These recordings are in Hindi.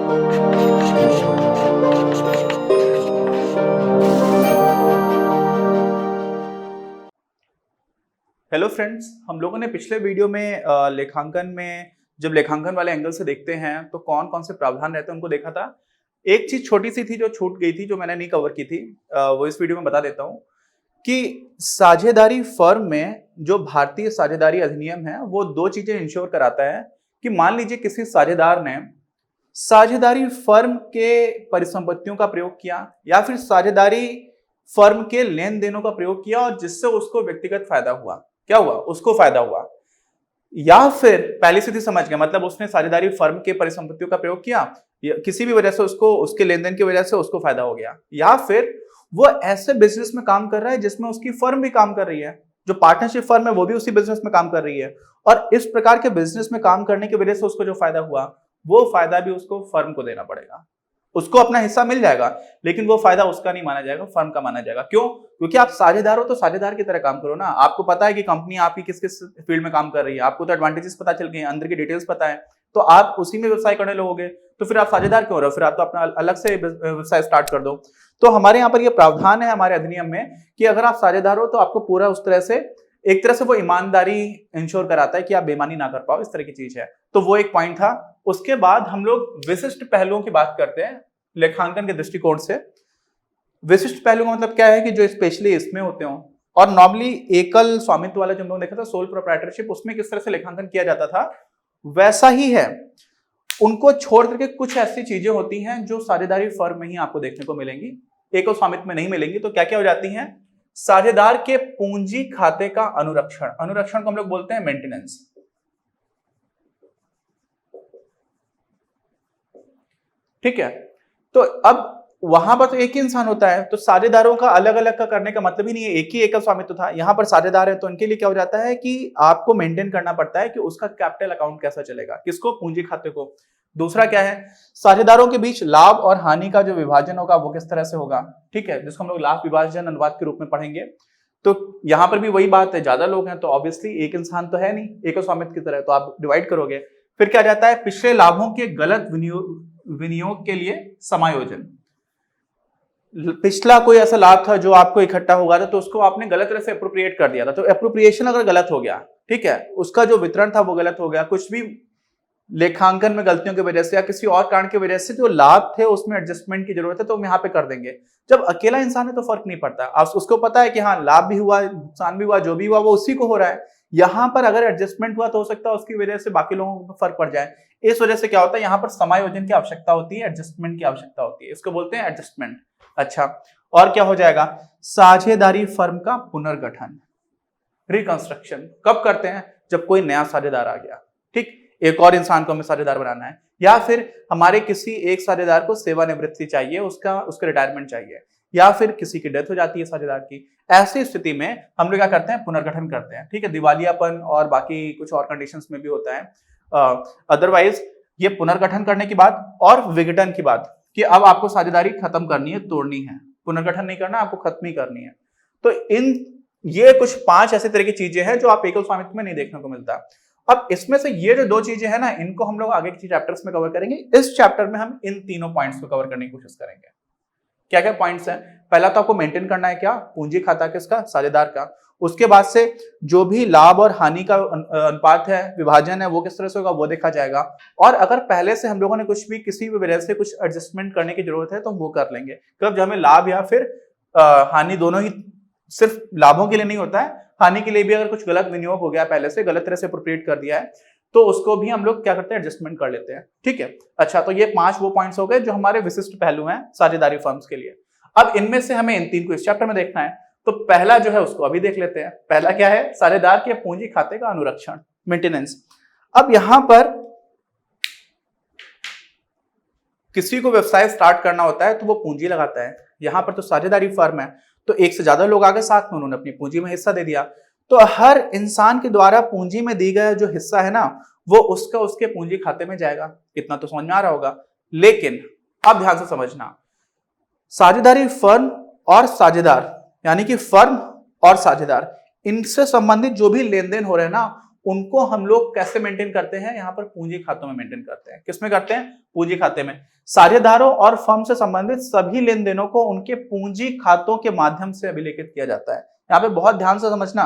हेलो फ्रेंड्स, हम लोगों ने पिछले वीडियो में लेखांकन में जब लेखांकन वाले एंगल से देखते हैं तो कौन कौन से प्रावधान रहते हैं उनको देखा था। एक चीज छोटी सी थी जो छूट गई थी, जो मैंने नहीं कवर की थी, वो इस वीडियो में बता देता हूँ कि साझेदारी फर्म में जो भारतीय साझेदारी अधिनियम है वो दो चीजें इंश्योर कराता है कि मान लीजिए किसी साझेदार ने साझेदारी फर्म के परिसंपत्तियों का प्रयोग किया या फिर साझेदारी फर्म के लेन देनों का प्रयोग किया और जिससे उसको व्यक्तिगत फायदा हुआ। क्या हुआ? उसको फायदा हुआ। या फिर पहली स्थिति समझ गया, मतलब उसने साझेदारी फर्म के परिसंपत्तियों का प्रयोग किया, किसी भी वजह से उसको, उसके लेन देन की वजह से उसको फायदा हो गया। या फिर वो ऐसे बिजनेस में काम कर रहा है जिसमें उसकी फर्म भी काम कर रही है, जो पार्टनरशिप फर्म है वो भी उसी बिजनेस में काम कर रही है, और इस प्रकार के बिजनेस में काम करने की वजह से उसको जो फायदा हुआ वो फायदा भी उसको फर्म को देना पड़ेगा। उसको अपना हिस्सा मिल जाएगा लेकिन वो फायदा उसका नहीं माना जाएगा, फर्म का माना जाएगा। क्यों? क्योंकि आप साझेदार हो तो साझेदार की तरह काम करो ना। आपको पता है कि कंपनी आपकी किस किस फील्ड में काम कर रही है, आपको तो एडवांटेजेस पता चल गए हैं, अंदर की डिटेल्स पता है, तो आप उसी में व्यवसाय करने लगोगे। तो फिर आप साझेदार क्यों रहो? फिर आप तो अपना अलग से व्यवसाय स्टार्ट कर दो। तो हमारे यहाँ पर यह प्रावधान है हमारे अधिनियम में कि अगर आप साझेदार हो तो आपको पूरा उस तरह से, एक तरह से वो ईमानदारी इंश्योर कराता है कि आप बेईमानी ना कर पाओ, इस तरह की चीज है। तो वो एक पॉइंट था। उसके बाद हम लोग विशिष्ट पहलुओं की बात करते हैं लेखांकन के दृष्टिकोण से। विशिष्ट पहलू का मतलब क्या है कि जो स्पेशली इसमें होते हो, और नॉर्मली एकल स्वामित्व वाला जो हम लोग देखा था, सोल प्रोप्राइटरशिप, उसमें किस तरह से लेखांकन किया जाता था वैसा ही है। उनको छोड़ करके कुछ ऐसी चीजें होती हैं जो साझेदारी फर्म में ही आपको देखने को मिलेंगी, एकल स्वामित्व में नहीं मिलेंगी। तो क्या क्या हो जाती हैं? साझेदार के पूंजी खाते का अनुरक्षण, अनुरक्षण को हम लोग बोलते हैं मेंटेनेंस। ठीक है, तो अब वहां पर तो एक ही इंसान होता है, तो साझेदारों का अलग अलग का करने का मतलब ही नहीं है, एक ही एकल स्वामित्व था। यहां पर साझेदार है तो उनके लिए क्या हो जाता है कि आपको मेंटेन करना पड़ता है कि उसका कैपिटल अकाउंट कैसा चलेगा, किसको? पूंजी खाते को। दूसरा क्या है? साझेदारों के बीच लाभ और हानि का जो विभाजन होगा वो किस तरह से होगा, ठीक है, जिसको हम लोग लाभ विभाजन अनुपात के रूप में पढ़ेंगे। तो यहां पर भी वही बात है, ज्यादा लोग हैं तो ऑब्वियसली एक इंसान तो है नहीं एकल स्वामित्व की तरह, तो आप डिवाइड करोगे। फिर क्या जाता है? पिछले लाभों के गलत विनियोग के लिए समायोजन। पिछला कोई ऐसा लाभ था जो आपको इकट्ठा होगा था तो उसको आपने गलत तरह से अप्रोप्रिएट कर दिया था, तो अप्रोप्रिएशन अगर गलत हो गया, ठीक है, उसका जो वितरण था वो गलत हो गया, कुछ भी लेखांकन में गलतियों की वजह से या किसी और कारण की वजह से जो लाभ थे उसमें एडजस्टमेंट की जरूरत है तो हम यहाँ पे कर देंगे। जब अकेला इंसान है तो फर्क नहीं पड़ता, आप उसको पता है कि हाँ लाभ भी हुआ, नुकसान भी हुआ, जो भी हुआ वो उसी को हो रहा है। यहाँ पर अगर एडजस्टमेंट हुआ तो हो सकता है उसकी वजह से बाकी लोगों को फर्क पड़ जाए। इस वजह से क्या होता है, यहाँ पर समायोजन की आवश्यकता होती है, एडजस्टमेंट की आवश्यकता होती है, इसको बोलते हैं एडजस्टमेंट। अच्छा, और क्या हो जाएगा? साझेदारी फर्म का पुनर्गठन, रिकंस्ट्रक्शन कब करते हैं? जब कोई नया साझेदार आ गया, ठीक, एक और इंसान को हमें साझेदार बनाना है, या फिर हमारे किसी एक साझेदार को सेवानिवृत्ति चाहिए, उसका रिटायरमेंट चाहिए, या फिर किसी की डेथ हो जाती है साझेदार की। ऐसी स्थिति में हम लोग क्या करते हैं? पुनर्गठन करते हैं, ठीक है, दिवालियापन और बाकी कुछ और कंडीशंस में भी होता है। अदरवाइज ये पुनर्गठन करने की बात और विघटन की बात कि अब आपको साझेदारी खत्म करनी है, तोड़नी है, पुनर्गठन नहीं करना, आपको खत्म ही करनी है। तो ये कुछ 5 ऐसे तरह की चीजें हैं जो आप एकल स्वामित्व में नहीं देखने को मिलता। अब इसमें से ये जो 2 चीजें हैं ना, इनको हम लोग आगे के चैप्टर्स में कवर करेंगे। इस चैप्टर में हम इन तीनों पॉइंट्स को कवर करने की कोशिश करेंगे। क्या क्या पॉइंट्स हैं? पहला तो आपको मेंटेन करना है क्या? पूंजी खाता किसका? साझेदार का। उसके बाद से जो भी लाभ और हानि का अनुपात है, विभाजन है, वो किस तरह से होगा वो देखा जाएगा। और अगर पहले से हम लोगों ने कुछ भी किसी भी वजह से कुछ एडजस्टमेंट करने की जरूरत है तो हम वो कर लेंगे। कब? जब हमें लाभ या फिर हानि, दोनों ही, सिर्फ लाभों के लिए नहीं होता है, हानि के लिए भी अगर कुछ गलत विनियोग हो गया, पहले से गलत तरह से अप्रोप्रिएट कर दिया है, तो उसको भी हम लोग क्या करते हैं? एडजस्टमेंट कर लेते हैं, ठीक है। अच्छा, तो ये 5 वो पॉइंट्स हो गए जो हमारे विशिष्ट पहलू हैं साझेदारी फर्म्स के लिए। अब इनमें से हमें इन 3 को इस चैप्टर में देखना है, तो पहला जो है उसको अभी देख लेते हैं। पहला क्या है? साझेदार के पूंजी खाते का अनुरक्षण, मेंटेनेंस। अब यहां पर किसी को व्यवसाय स्टार्ट करना होता है तो वो पूंजी लगाता है। यहां पर तो साझेदारी फर्म है तो एक से ज्यादा लोग आगे, साथ में उन्होंने अपनी पूंजी में हिस्सा दे दिया, तो हर इंसान के द्वारा पूंजी में दी गया जो हिस्सा है ना, वो उसके पूंजी खाते में जाएगा। इतना तो समझ में आ रहा होगा। लेकिन अब ध्यान से समझना, साझेदारी फर्म और साझेदार, यानी कि फर्म और साझेदार, इनसे संबंधित जो भी लेन देन हो रहे हैं ना, उनको हम लोग कैसे मेंटेन करते हैं, यहाँ पर पूंजी खातों में मेंटेन करते हैं। किसमें करते हैं? पूंजी खाते में। साझेदारों और फर्म से संबंधित सभी लेन देनों को उनके पूंजी खातों के माध्यम से अभिलेखित किया जाता है। यहाँ पे बहुत ध्यान से समझना,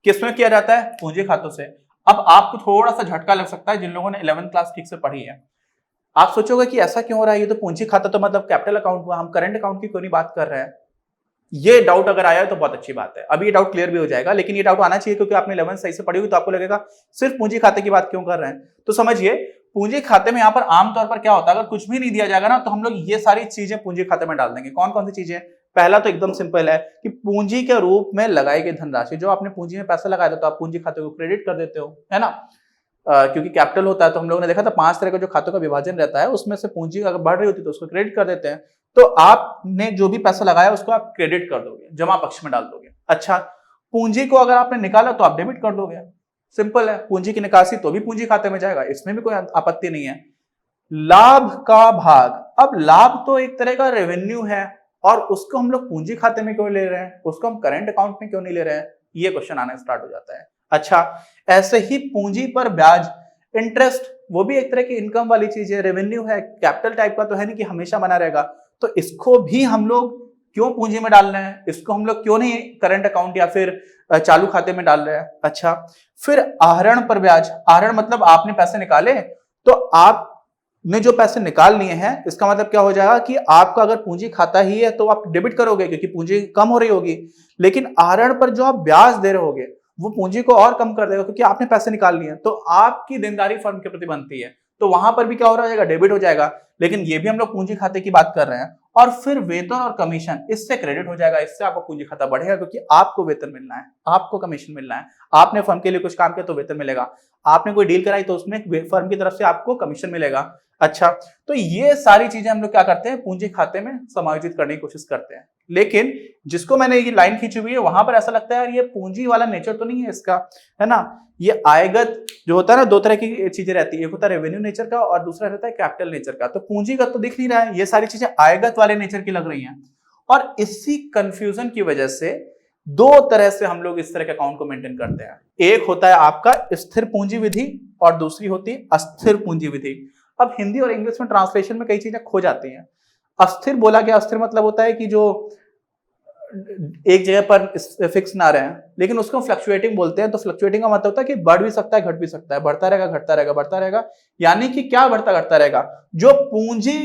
किसमें किया जाता है? पूंजी खातों से। अब आपको थोड़ा सा झटका लग सकता है जिन लोगों ने 11th क्लास ठीक से पढ़ी है। आप सोचोगे कि ऐसा क्यों हो रहा है, ये तो पूंजी खाता तो मतलब कैपिटल अकाउंट हुआ, हम करंट अकाउंट की क्यों नहीं बात कर रहे हैं? ये डाउट अगर आया है तो बहुत अच्छी बात है, अभी ये डाउट क्लियर भी हो जाएगा। लेकिन ये डाउट आना चाहिए क्योंकि आपने 11th सही से पढ़ी हुई, तो आपको लगेगा सिर्फ पूंजी खाते की बात क्यों कर रहे हैं। तो समझिए, पूंजी खाते में यहाँ पर आमतौर पर क्या होता है, अगर कुछ भी नहीं दिया जाएगा ना, तो हम लोग ये सारी चीजें पूंजी खाते में डाल देंगे। कौन कौन सी चीजें? पहला तो एकदम सिंपल है कि पूंजी के रूप में लगाई गई धनराशि, जो आपने पूंजी में पैसा लगाया था तो आप पूंजी खाते को क्रेडिट कर देते हो, है ना। क्योंकि कैपिटल होता है तो हम लोगों ने देखा था 5 तरह का जो खातों का विभाजन रहता है, उसमें से पूंजी अगर बढ़ रही होती है तो उसको क्रेडिट कर देते हैं। तो आपने जो भी पैसा लगाया उसको आप क्रेडिट कर दोगे, जमा पक्ष में डाल दोगे। अच्छा, पूंजी को अगर आपने निकाला तो आप डेबिट कर दोगे, सिंपल है। पूंजी की निकासी तो भी पूंजी खाते में जाएगा, इसमें भी कोई आपत्ति नहीं है। लाभ का भाग, अब लाभ तो एक तरह का रेवेन्यू है और उसको हम लोग पूंजी खाते में क्यों ले रहे हैं, उसको हम करंट अकाउंट में क्यों नहीं ले रहे हैं, ये क्वेश्चन आना स्टार्ट हो जाता है। अच्छा, ऐसे ही पूंजी पर ब्याज, इंटरेस्ट, वो भी एक तरह की इनकम वाली चीज है, रेवेन्यू है, कैपिटल टाइप का तो है नहीं कि हमेशा बना रहेगा। तो इसको भी हम लोग क्यों पूंजी में डाल रहे हैं, इसको हम लोग क्यों नहीं करंट अकाउंट या फिर चालू खाते में डाल रहे हैं। अच्छा, फिर आहरण पर ब्याज, आहरण मतलब आपने पैसे निकाले तो आपने जो पैसे निकाल लिए हैं, इसका मतलब क्या हो जाएगा कि आपका अगर पूंजी खाता ही है तो आप डेबिट करोगे क्योंकि पूंजी कम हो रही होगी। लेकिन आहरण पर जो आप ब्याज दे रहे होगे वो पूंजी को और कम कर देगा क्योंकि आपने पैसे निकाल लिए, तो आपकी देनदारी फर्म के प्रति बनती है, तो वहां पर भी क्या हो रहा है, डेबिट हो जाएगा। लेकिन ये भी हम लोग पूंजी खाते की बात कर रहे हैं। और फिर वेतन और कमीशन, इससे क्रेडिट हो जाएगा, इससे आपका पूंजी खाता बढ़ेगा क्योंकि आपको वेतन मिलना है, आपको कमीशन मिलना है। आपने फर्म के लिए कुछ काम किया तो वेतन मिलेगा, आपने कोई डील कराई तो उसमें फर्म की तरफ से आपको कमीशन मिलेगा। अच्छा, तो ये सारी चीजें हम लोग क्या करते हैं, पूंजी खाते में समायोजित करने की कोशिश करते हैं। लेकिन जिसको मैंने ये लाइन खींची हुई है वहां पर ऐसा लगता है यार ये पूंजी वाला नेचर तो नहीं है इसका, है ना। ये आयगत जो होता है ना, दो तरह की चीजें रहती है, एक होता है रेवेन्यू नेचर का और दूसरा रहता है कैपिटल नेचर का। तो पूंजीगत तो दिख नहीं रहा है, ये सारी चीजें आयगत वाले नेचर की लग रही हैं। और इसी कंफ्यूजन की वजह से दो तरह से हम लोग इस तरह के अकाउंट को मेंटेन करते हैं। एक होता है आपका स्थिर पूंजी विधि और दूसरी होती है अस्थिर पूंजी विधि। अब हिंदी और इंग्लिश में ट्रांसलेशन में कई चीजें खो जाती हैं। अस्थिर बोला गया, अस्थिर मतलब होता है कि जो एक जगह पर फिक्स ना रहे, लेकिन उसको फ्लक्चुएटिंग बोलते हैं। तो फ्लक्चुएटिंग का मतलब होता है कि बढ़ भी सकता है, घट भी सकता है, बढ़ता रहेगा, घटता रहेगा, बढ़ता रहेगा। यानी कि क्या बढ़ता घटता रहेगा, जो पूंजी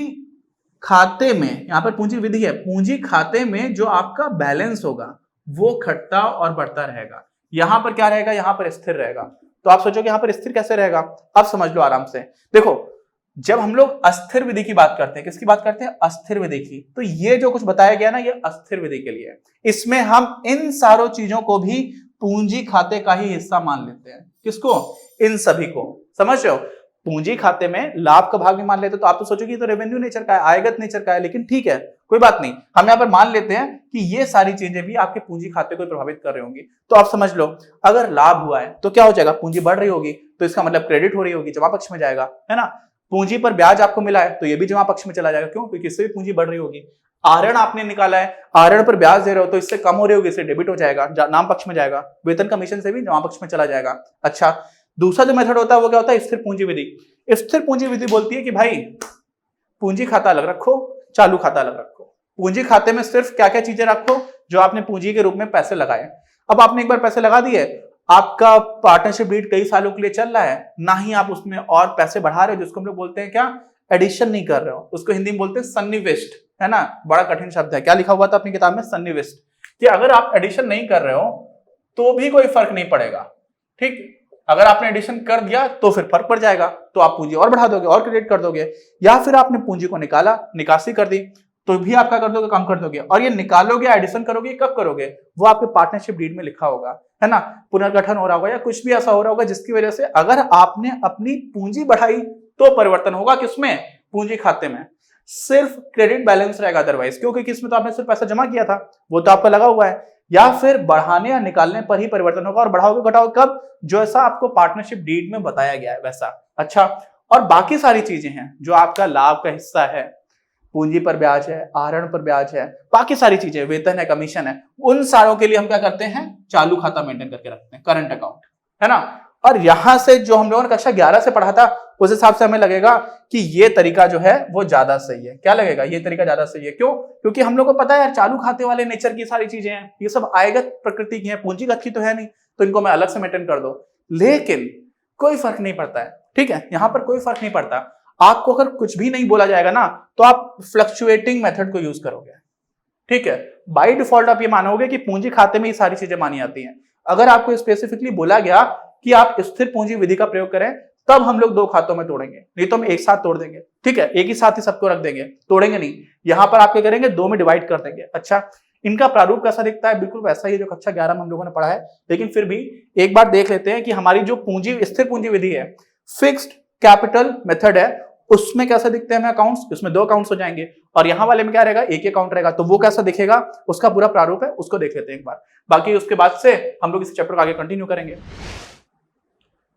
खाते में, यहां पर पूंजी विधि है, पूंजी खाते में जो आपका बैलेंस होगा वो घटता और बढ़ता रहेगा। यहां पर क्या रहेगा, यहां पर स्थिर रहेगा। तो आप सोचोगे यहां पर स्थिर कैसे रहेगा, अब समझ लो आराम से। देखो, जब हम लोग अस्थिर विधि की बात करते हैं, किसकी बात करते हैं, अस्थिर विधि की, तो ये जो कुछ बताया गया ना, ये अस्थिर विधि के लिए। इसमें हम इन सारों चीजों को भी पूंजी खाते का ही हिस्सा मान लेते हैं। किसको, इन सभी को, समझ रहे हो। पूंजी खाते में लाभ का भाग भी मान लेते, तो आप तो सोचोगे तो रेवेन्यू नेचर का है, आयगत नेचर का है, लेकिन ठीक है कोई बात नहीं, हम यहाँ पर मान लेते हैं कि ये सारी चीजें भी आपके पूंजी खाते को प्रभावित कर रही होंगी। तो आप समझ लो, अगर लाभ हुआ है तो क्या हो जाएगा, पूंजी बढ़ रही होगी, तो इसका मतलब क्रेडिट हो रही होगी, जमा पक्ष में जाएगा, है ना। पूंजी पर ब्याज आपको मिला है तो ये भी जमा पक्ष में चला जाएगा, क्यों, क्योंकि इससे भी पूंजी बढ़ रही होगी। आहरण आपने निकाला है, आहरण पर ब्याज दे रहे हो तो इससे कम हो रही होगी, इससे डेबिट हो जाएगा, नाम पक्ष में जाएगा। वेतन कमीशन से भी जमा पक्ष में चला जाएगा। अच्छा, दूसरा जो मेथड होता है वो क्या होता है, स्थिर पूंजी विधि। स्थिर पूंजी विधि बोलती है कि भाई पूंजी खाता अलग रखो, चालू खाता अलग रखो। पूंजी खाते में सिर्फ क्या क्या चीजें रखो, जो आपने पूंजी के रूप में पैसे लगाए। अब आपने एक बार पैसे लगा दिए, आपका पार्टनरशिप डीड कई सालों के लिए चल रहा है, ना ही आप उसमें और पैसे बढ़ा रहे हो, जिसको हम लोग बोलते हैं क्या, एडिशन नहीं कर रहे हो, उसको हिंदी में बोलते हैं सन्निविष्ट, है ना। बड़ा कठिन शब्द है, क्या लिखा हुआ था अपनी किताब में, सन्निविष्ट, कि अगर आप एडिशन नहीं कर रहे हो तो भी कोई फर्क नहीं पड़ेगा, ठीक। अगर आपने एडिशन कर दिया तो फिर फर्क पड़ जाएगा, तो आप पूंजी और बढ़ा दोगे और क्रेडिट कर दोगे। या फिर आपने पूंजी को निकाला, निकासी कर दी, तो भी आप क्या कर दोगे, कम कर दोगे। और ये निकालोगे, एडिशन करोगे, कब करोगे, वो आपके पार्टनरशिप डीड में लिखा होगा, है ना। पुनर्गठन हो रहा होगा या कुछ भी ऐसा हो रहा होगा जिसकी वजह से अगर आपने अपनी पूंजी बढ़ाई तो परिवर्तन होगा, किसमें, पूंजी खाते में। सिर्फ क्रेडिट बैलेंस रहेगा अदरवाइज, क्योंकि किसमें तो आपने सिर्फ पैसा जमा किया था, वो तो आपका लगा हुआ है। या फिर बढ़ाने या निकालने पर ही परिवर्तन होगा, और बढ़ाओगे घटाओगे कब, जो ऐसा आपको पार्टनरशिप डीड में बताया गया है वैसा। अच्छा, और बाकी सारी चीजें हैं जो आपका लाभ का हिस्सा है, पूंजी पर ब्याज है, आहरण पर ब्याज है, बाकी सारी चीजें, वेतन है, कमीशन है, उन सारों के लिए हम क्या करते हैं, चालू खाता मेंटेन करके रखते हैं, करंट अकाउंट, है ना। और यहां से जो हम लोगों ने कक्षा 11 से पढ़ा था उस हिसाब से हमें लगेगा कि ये तरीका जो है वो ज्यादा सही है। क्या लगेगा? ये तरीका ज्यादा सही है। क्यों? क्योंकि हम लोग को पता है यार चालू खाते वाले नेचर की सारी चीजें हैं, ये सब आयगत प्रकृति की हैं, पूंजीगत की तो है नहीं, तो इनको मैं अलग से मेंटेन कर दो। लेकिन कोई फर्क नहीं पड़ता है, ठीक है, यहां पर कोई फर्क नहीं पड़ता। आपको अगर कुछ भी नहीं बोला जाएगा ना तो आप फ्लक्चुएटिंग मेथड को यूज करोगे, ठीक है। बाय डिफॉल्ट आप ये मानोगे कि पूंजी खाते में ये सारी चीजें मानी जाती हैं। अगर आपको स्पेसिफिकली बोला गया कि आप स्थिर पूंजी विधि का प्रयोग करें तब हम लोग दो खातों में तोड़ेंगे, नहीं तो हम एक साथ तोड़ देंगे, ठीक है, एक ही साथ ही सबको रख देंगे, तोड़ेंगे नहीं। यहां पर आप क्या करेंगे? दो में डिवाइड कर देंगे। अच्छा, इनका प्रारूप कैसा दिखता है? बिल्कुल वैसा ही जो कक्षा 11 में हम लोगों ने पढ़ा है, लेकिन फिर भी एक बार देख लेते हैं कि हमारी जो पूंजी स्थिर पूंजी विधि है, फिक्स्ड कैपिटल मेथड है, उसमें कैसे दिखते हैं हमें अकाउंट्स? उसमें दो अकाउंट्स हो जाएंगे और यहां वाले में क्या रहेगा? एक ही अकाउंट रहेगा। तो वो कैसा दिखेगा, उसका पूरा प्रारूप है, उसको देख लेते हैं एक बार। बाकी उसके बाद से हम लोग इस चैप्टर को आगे कंटिन्यू करेंगे।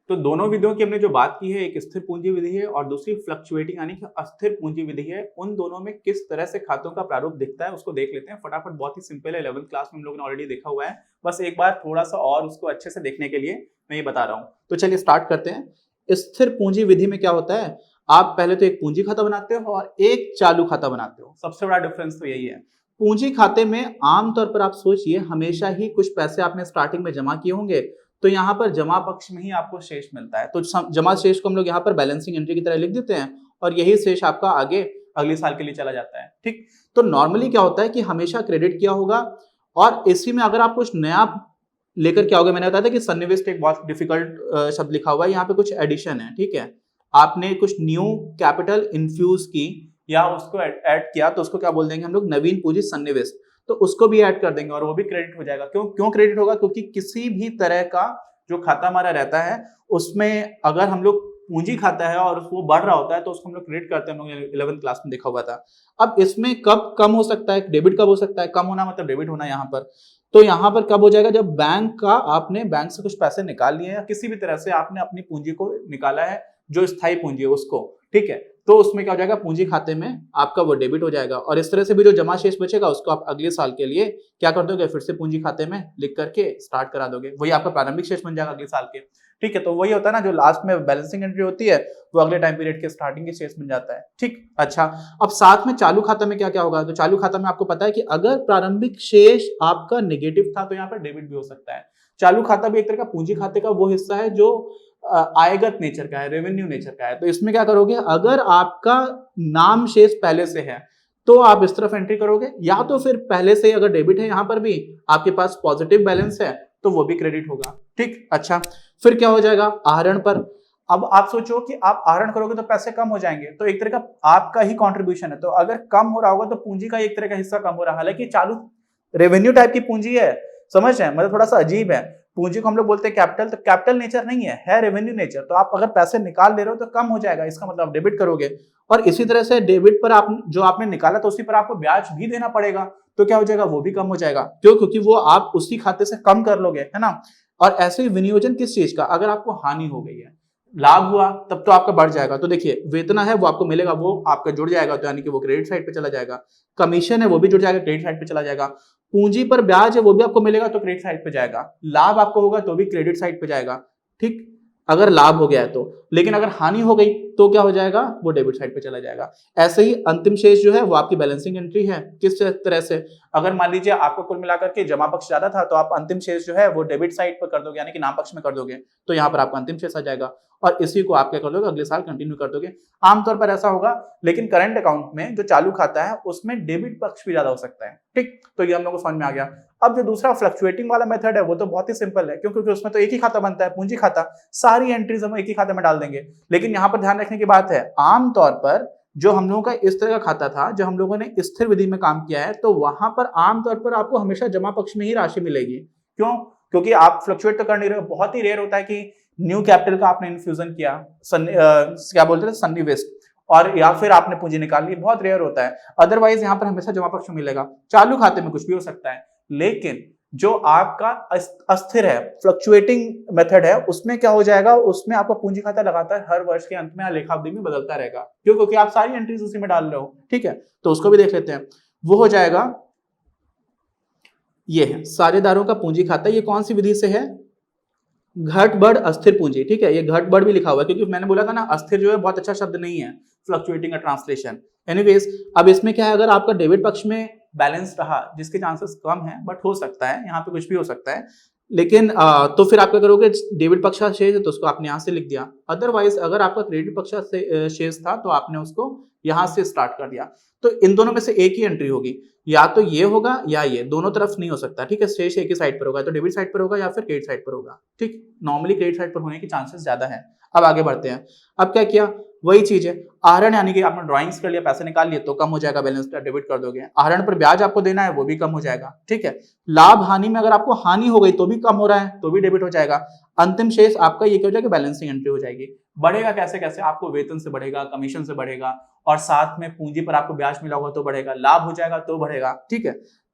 तो दोनों विधियों की हमने जो बात की है, एक स्थिर पूंजी विधि है और दूसरी फ्लक्चुएटिंग यानी कि अस्थिर पूंजी विधि है। उन दोनों में किस तरह से खातों का प्रारूप दिखता है उसको देख लेते हैं फटाफट। बहुत ही सिंपल है, 11th क्लास में हम लोगों ने ऑलरेडी देखा हुआ है, बस एक बार थोड़ा सा और उसको अच्छे से देखने के लिए मैं ये बता रहा हूँ। तो चलिए स्टार्ट करते हैं। स्थिर पूंजी विधि में क्या होता है? आप पहले तो एक पूंजी खाता बनाते हो और एक चालू खाता बनाते हो। सबसे बड़ा डिफरेंस तो यही है। पूंजी खाते में आमतौर पर आप सोचिए हमेशा ही कुछ पैसे आपने स्टार्टिंग में जमा किए होंगे, तो यहाँ पर जमा पक्ष में ही आपको शेष मिलता है। तो जमा शेष को हम लोग यहाँ पर बैलेंसिंग एंट्री की तरह लिख देते हैं और यही शेष आपका आगे अगले साल के लिए चला जाता है, ठीक। तो नॉर्मली क्या होता है कि हमेशा क्रेडिट किया होगा और इसी में अगर आप कुछ नया लेकर के आओगे, मैंने बताया था कि सन्निविष्ट एक बहुत डिफिकल्ट शब्द लिखा हुआ है, यहाँ पे कुछ एडिशन है, ठीक है। आपने कुछ न्यू कैपिटल इन्फ्यूज की या उसको ऐड किया तो उसको क्या बोल देंगे हम लोग? नवीन पूंजी सन्निवेश। तो उसको भी ऐड कर देंगे और वो भी क्रेडिट हो जाएगा। क्यों क्रेडिट होगा? क्योंकि किसी भी तरह का जो खाता हमारा रहता है उसमें अगर हम लोग पूंजी खाता है और वो बढ़ रहा होता है तो उसको हम लोग क्रेडिट करते हैं, हम लोग 11th क्लास में देखा हुआ था। अब इसमें कब कम हो सकता है? डेबिट कब हो सकता है? कम होना मतलब डेबिट होना यहाँ पर। तो यहाँ पर कब हो जाएगा? जब आपने बैंक से कुछ पैसे निकाल लिए या किसी भी तरह से आपने अपनी पूंजी को निकाला है, जो स्थायी पूंजी है उसको, ठीक है, तो उसमें क्या हो जाएगा? पूंजी खाते में आपका वो डेबिट हो जाएगा और इस तरह से भी जो जमा शेष बचेगा उसको आप अगले साल के लिए क्या कर दोगे? फिर से पूंजी खाते में लिख करके स्टार्ट करा दोगे, वही आपका प्रारंभिक शेष बन जाएगा अगले साल के, ठीक है। तो वही होता है ना, जो लास्ट में बैलेंसिंग एंट्री होती है वो अगले टाइम पीरियड के स्टार्टिंग के शेष बन जाता है, ठीक। अच्छा, अब साथ में चालू खाता में क्या क्या होगा? तो चालू खाता में आपको पता है कि अगर प्रारंभिक शेष आपका नेगेटिव था तो यहाँ पर डेबिट भी हो सकता है। चालू खाता भी एक तरह का पूंजी खाते का वो हिस्सा है जो आयगत नेचर का है, रेवेन्यू नेचर का है। तो इसमें क्या करोगे? अगर आपका नाम शेष पहले से है तो आप इस तरफ एंट्री करोगे, या तो फिर पहले से अगर डेबिट है, यहां पर भी आपके पास पॉजिटिव बैलेंस है तो वो भी क्रेडिट होगा, ठीक। अच्छा, फिर क्या हो जाएगा? आहरण पर। अब आप सोचो कि आप आहरण करोगे तो पैसे कम हो जाएंगे, तो एक तरह का आपका ही कॉन्ट्रीब्यूशन है, तो अगर कम हो रहा होगा तो पूंजी का एक तरह का हिस्सा कम हो रहा है। हालांकि चालू रेवेन्यू टाइप की पूंजी है, समझ रहे हैं, मतलब थोड़ा सा अजीब है। पूंजी को हम लोग बोलते हैं कैपिटल, तो कैपिटल नेचर नहीं है रेवेन्यू नेचर। तो आप अगर पैसे निकाल दे रहे हो तो कम हो जाएगा, इसका मतलब डेबिट करोगे। और इसी तरह से डेबिट पर आप जो आपने निकाला तो उसी पर आपको ब्याज भी देना पड़ेगा, तो क्या हो जाएगा? वो भी कम हो जाएगा। क्यों? क्योंकि वो आप उसी खाते से कम कर लोगे, है ना। और ऐसे ही विनियोजन किस चीज का? अगर आपको हानि हो गई है, लाभ हुआ तब तो आपका बढ़ जाएगा। तो देखिए, वेतन है वो आपको मिलेगा, वो आपका जुड़ जाएगा, तो यानी कि वो क्रेडिट साइड पे चला जाएगा। कमीशन है वो भी जुड़ जाएगा, क्रेडिट साइड पे चला जाएगा। पूंजी पर ब्याज है वो भी आपको मिलेगा तो क्रेडिट साइड पे जाएगा। लाभ आपको होगा तो भी क्रेडिट साइड पे जाएगा, ठीक, अगर लाभ हो गया है तो। लेकिन अगर हानि हो गई तो क्या हो जाएगा? वो डेबिट साइड पे चला जाएगा। ऐसे ही अंतिम शेष जो है वो आपकी बैलेंसिंग एंट्री है। किस तरह से? अगर मान लीजिए आपको कुल मिलाकर के जमा पक्ष ज्यादा था तो आप अंतिम शेष जो है वो डेबिट साइड पर कर दोगे, यानी कि नाम पक्ष में कर दोगे, तो यहाँ पर आपका अंतिम शेष आ जाएगा और इसी को आप क्या कर दोगे? अगले साल कंटिन्यू कर दोगे। आमतौर पर ऐसा होगा, लेकिन करंट अकाउंट में जो चालू खाता है उसमें डेबिट पक्ष भी ज्यादा हो सकता है, ठीक। तो ये हम लोग को समझ में आ गया। अब जो दूसरा फ्लक्चुएटिंग वाला मेथड है वो तो बहुत ही सिंपल है, क्योंकि उसमें तो एक ही खाता बनता है, पूंजी खाता, सारी एंट्रीज हम एक ही खाते में डाल देंगे। लेकिन यहाँ पर ध्यान रखने की बात है, आमतौर पर जो हम लोगों का इस तरह का खाता था, जो हम लोगों ने स्थिर विधि में काम किया है, तो वहां पर आमतौर पर आपको हमेशा जमा पक्ष में ही राशि मिलेगी। क्यों? क्योंकि आप फ्लक्चुएट तो कर नहीं रहे हो। बहुत ही रेयर होता है कि न्यू कैपिटल का आपने इन्फ्यूजन किया, क्या बोलते हैं, सन्निवेश, और या फिर आपने पूंजी निकाल ली, बहुत रेयर होता है। अदरवाइज यहाँ पर हमेशा जमा पक्ष में मिलेगा। चालू खाते में कुछ भी हो सकता है, लेकिन जो आपका अस्थिर है, फ्लक्चुएटिंग मेथड है, उसमें क्या हो जाएगा? उसमें आपका पूंजी खाता लगातार हर वर्ष के अंत में या लेखावधि में बदलता रहेगा। क्यों? क्योंकि आप सारी एंट्रीज उसी में डाल रहे हो, ठीक है। तो उसको भी देख लेते हैं। वो हो जाएगा, ये है साझेदारों का पूंजी खाता। ये कौन सी विधि से है? घट बढ़ अस्थिर पूंजी, ठीक है, ये घट बढ़ भी लिखा हुआ है क्योंकि मैंने बोला था ना अस्थिर जो है बहुत अच्छा शब्द नहीं है, फ्लक्चुएटिंग का ट्रांसलेशन। एनीवेज, अब इसमें क्या है, अगर आपका डेबिट पक्ष में बैलेंस रहा, जिसके चांसेस कम है बट हो सकता है, यहाँ पे कुछ भी हो सकता है, लेकिन तो फिर आप क्या करोगे, डेबिट पक्ष का शेष है तो उसको आपने यहाँ से लिख दिया। अदरवाइज अगर आपका क्रेडिट पक्ष का शेष था तो आपने उसको यहाँ से स्टार्ट कर दिया। तो इन दोनों में से एक ही एंट्री होगी, या तो ये होगा या ये, दोनों तरफ नहीं हो सकता, ठीक है। शेष एक ही साइड पर होगा, तो डेबिट साइड पर होगा या फिर क्रेडिट साइड पर होगा, ठीक। नॉर्मली क्रेडिट साइड पर होने के चांसेस ज्यादा है। अब आगे बढ़ते हैं। अब क्या किया, वही चीज है, आहरण यानी कि आपने ड्राइंग्स कर लिया, पैसे निकाल लिए तो कम हो जाएगा बैलेंस, डेबिट कर दोगे। आहरण पर ब्याज आपको देना है वो भी कम हो जाएगा, ठीक है। लाभ हानि में अगर आपको हानि हो गई तो भी कम हो रहा है तो भी डेबिट हो जाएगा। अंतिम शेष आपका ये क्या हो जाएगा, बैलेंसिंग एंट्री हो जाएगी। बढ़ेगा कैसे कैसे, आपको वेतन से बढ़ेगा, कमीशन से बढ़ेगा, और साथ में पूंजी पर आपको ब्याज मिला होगा तो बढ़ेगा, लाभ हो जाएगा तो बढ़ेगा, ठीक है।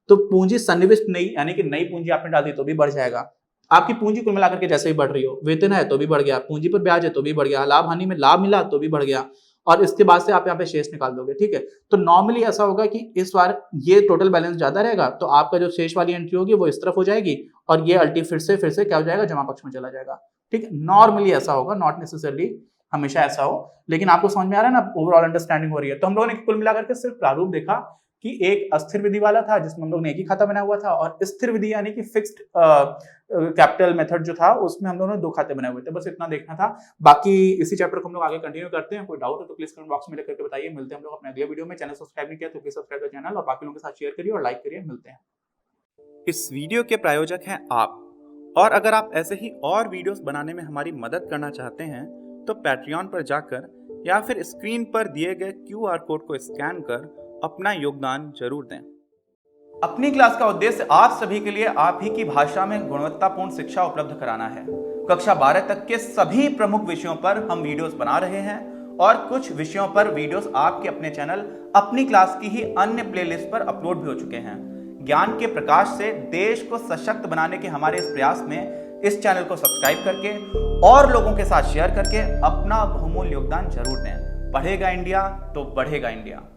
तो पूंजी सन्निविष्ट नई यानी कि नई पूंजी आपने डाल दी तो भी बढ़ जाएगा। आपकी पूंजी कुल मिलाकर के जैसे ही बढ़ रही हो, वेतन है तो भी बढ़ गया, पूंजी पर ब्याज है तो भी बढ़ गया, लाभ हानि में लाभ मिला तो भी बढ़ गया, और इसके बाद से आप यहाँ पे शेष निकाल दोगे, ठीक है। तो नॉर्मली ऐसा होगा कि इस बार ये टोटल बैलेंस ज्यादा रहेगा तो आपका जो शेष वाली एंट्री होगी वो इस तरफ हो जाएगी, और ये अल्टी फिर से क्या हो जाएगा, जमा पक्ष में चला जाएगा, ठीक है। नॉर्मली ऐसा होगा, नॉट नेसेसरली हमेशा ऐसा हो, लेकिन आपको समझ में आ रहा है ना, ओवरऑल अंडरस्टैंडिंग हो रही है। तो हम लोगों ने कुल मिलाकर के सिर्फ प्रारूप देखा कि एक अस्थिर विधि वाला था जिसमें हम लोग ने एक ही खाता बनाया हुआ था, और स्थिर विधि यानी कि फिक्स्ड कैपिटल मेथड जो था उसमें हम लोगों ने 2 खाते बनाए हुए थे, बस इतना देखना था। बाकी इसी चैप्टर को हम लोग आगे कंटिन्यू करते हैं। कोई डाउट है तो प्लीज कमेंट बॉक्स में लिख करके बताइए। मिलते हैं हम लोग अपने अगले वीडियो में। चैनल सब्सक्राइब नहीं किया तो प्लीज सब्सक्राइब द चैनल, और बाकी लोगों के साथ शेयर करिए और लाइक करिए। मिलते हैं। इस वीडियो के प्रायोजक हैं आप, और अगर आप ऐसे ही और वीडियोस बनाने में हमारी मदद करना चाहते हैं तो पैट्रियन पर जाकर या फिर स्क्रीन पर दिए गए QR कोड को स्कैन कर अपना योगदान जरूर दें। अपनी क्लास का उद्देश्य आप सभी के लिए आप ही की भाषा में गुणवत्तापूर्ण शिक्षा उपलब्ध कराना है। कक्षा 12 तक के सभी प्रमुख विषयों पर हम वीडियोस बना रहे हैं, और कुछ विषयों पर वीडियोस आपके अपने चैनल अपनी क्लास की ही अन्य प्लेलिस्ट पर अपलोड भी हो चुके हैं। ज्ञान के प्रकाश से देश को सशक्त बनाने के हमारे इस प्रयास में इस चैनल को सब्सक्राइब करके और लोगों के साथ शेयर करके अपना बहुमूल्य योगदान जरूर दें। पढ़ेगा इंडिया तो बढ़ेगा इंडिया।